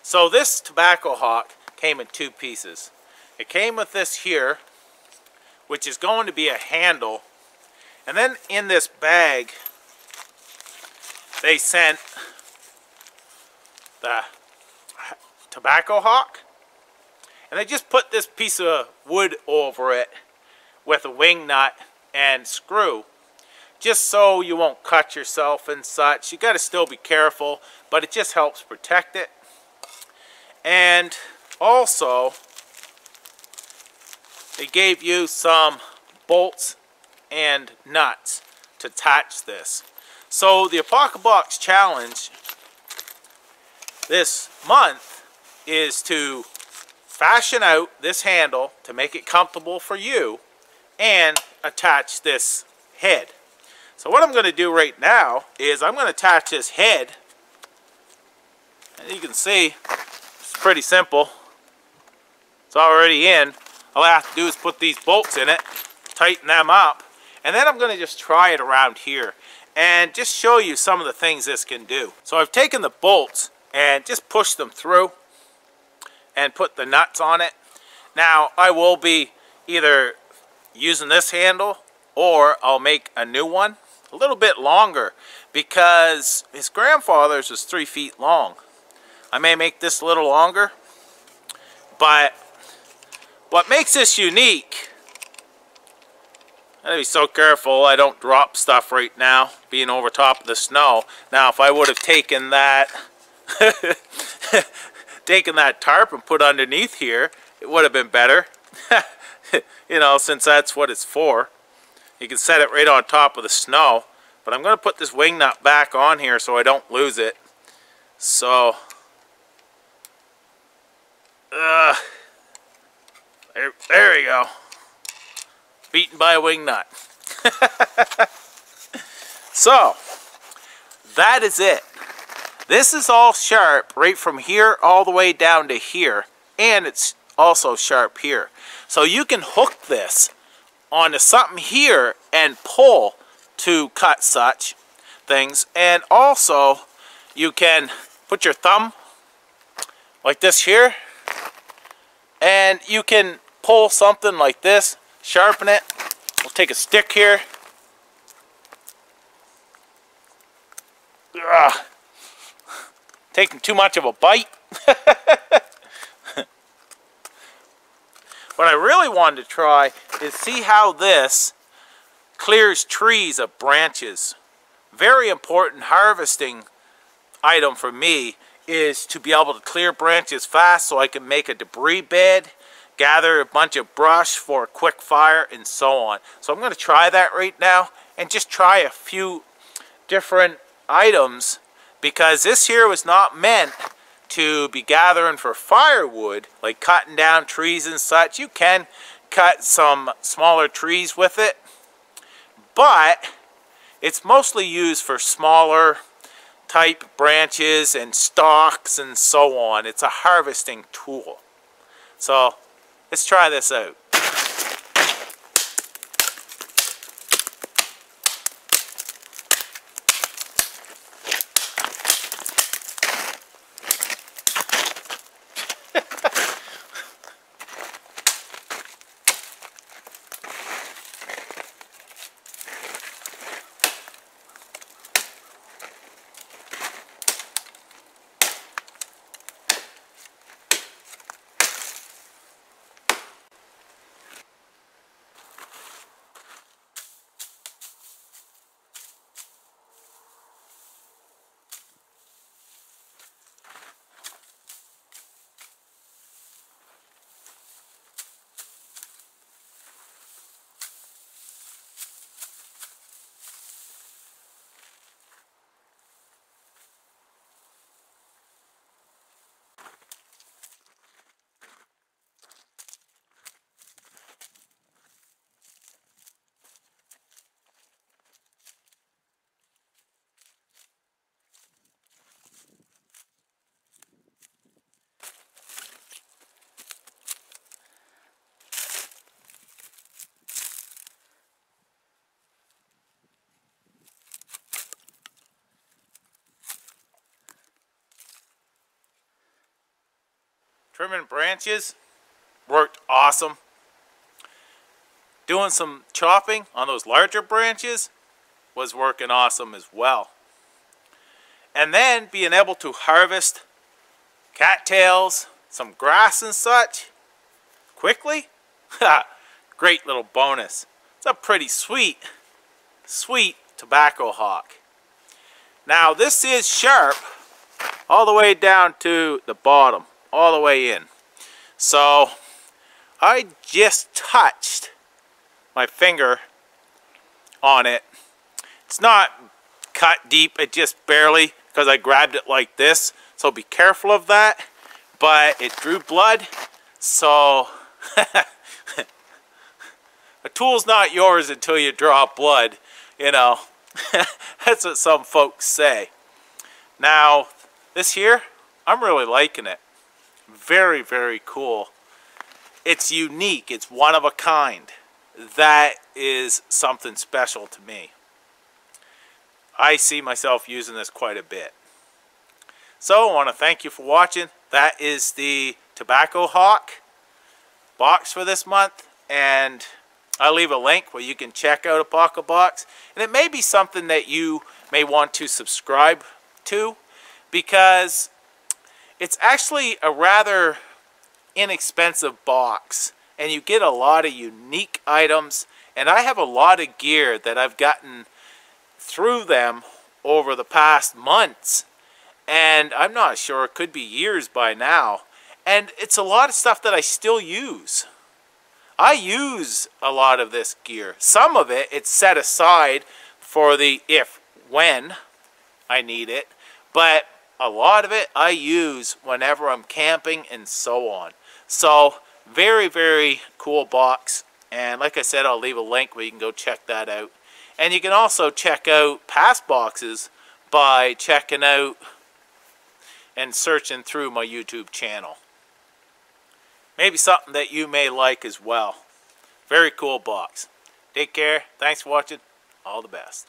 So this tobacco hawk came in two pieces. It came with this here, which is going to be a handle. And then in this bag, they sent the tobacco hawk. And they just put this piece of wood over it with a wing nut and screw, just so you won't cut yourself and such. You got to still be careful, but it just helps protect it. And also, they gave you some bolts and nuts to attach this. So the APOCABOXES challenge this month is to fashion out this handle to make it comfortable for you and attach this head. So what I'm going to do right now is I'm going to attach this head, and you can see it's pretty simple. It's already in. All I have to do is put these bolts in it, tighten them up, and then I'm going to just try it around here and just show you some of the things this can do. So I've taken the bolts and just pushed them through and put the nuts on it. Now I will be either using this handle or I'll make a new one a little bit longer, because his grandfather's was 3 feet long. I may make this a little longer, but what makes this unique, I gotta be so careful I don't drop stuff right now, being over top of the snow. Now if I would have taken that taken that tarp and put underneath here, it would have been better. You know, since that's what it's for. You can set it right on top of the snow. But I'm going to put this wing nut back on here so I don't lose it. So, there we go. Beaten by a wing nut. So, that is it. This is all sharp right from here all the way down to here. And it's also sharp here. So you can hook this onto something here and pull to cut such things. And also you can put your thumb like this here, and you can pull something like this, sharpen it. We'll take a stick here. Ugh. Taking too much of a bite. What I really wanted to try is see how this clears trees of branches. Very important harvesting item for me is to be able to clear branches fast so I can make a debris bed, gather a bunch of brush for a quick fire, and so on. So I'm going to try that right now and just try a few different items, because this here was not meant to be gathering for firewood, like cutting down trees and such. You can cut some smaller trees with it, but it's mostly used for smaller type branches and stalks and so on. It's a harvesting tool. So let's try this out. Trimming branches worked awesome. Doing some chopping on those larger branches was working awesome as well. And then being able to harvest cattails, some grass and such quickly, great little bonus. It's a pretty sweet tobacco hawk. Now this is sharp all the way down to the bottom, all the way in. So I just touched my finger on it. It's not cut deep, it just barely, because I grabbed it like this, so be careful of that. But it drew blood, so a tool's not yours until you draw blood, you know. That's what some folks say. Now this here, I'm really liking it. Very, very cool. It's unique, it's one of a kind. That is something special to me. I see myself using this quite a bit. So I want to thank you for watching. That is the Tobacco Hawk box for this month, and I'll leave a link where you can check out APOCABOXES, and it may be something that you may want to subscribe to, because it's actually a rather inexpensive box, and you get a lot of unique items, and I have a lot of gear that I've gotten through them over the past months, and I'm not sure, it could be years by now, and it's a lot of stuff that I still use. I use a lot of this gear. Some of it, it's set aside for the when I need it, but a lot of it I use whenever I'm camping and so on. So very, very cool box, and like I said, I'll leave a link where you can go check that out. And you can also check out past boxes by checking out and searching through my YouTube channel. Maybe something that you may like as well. Very cool box. Take care. Thanks for watching. All the best.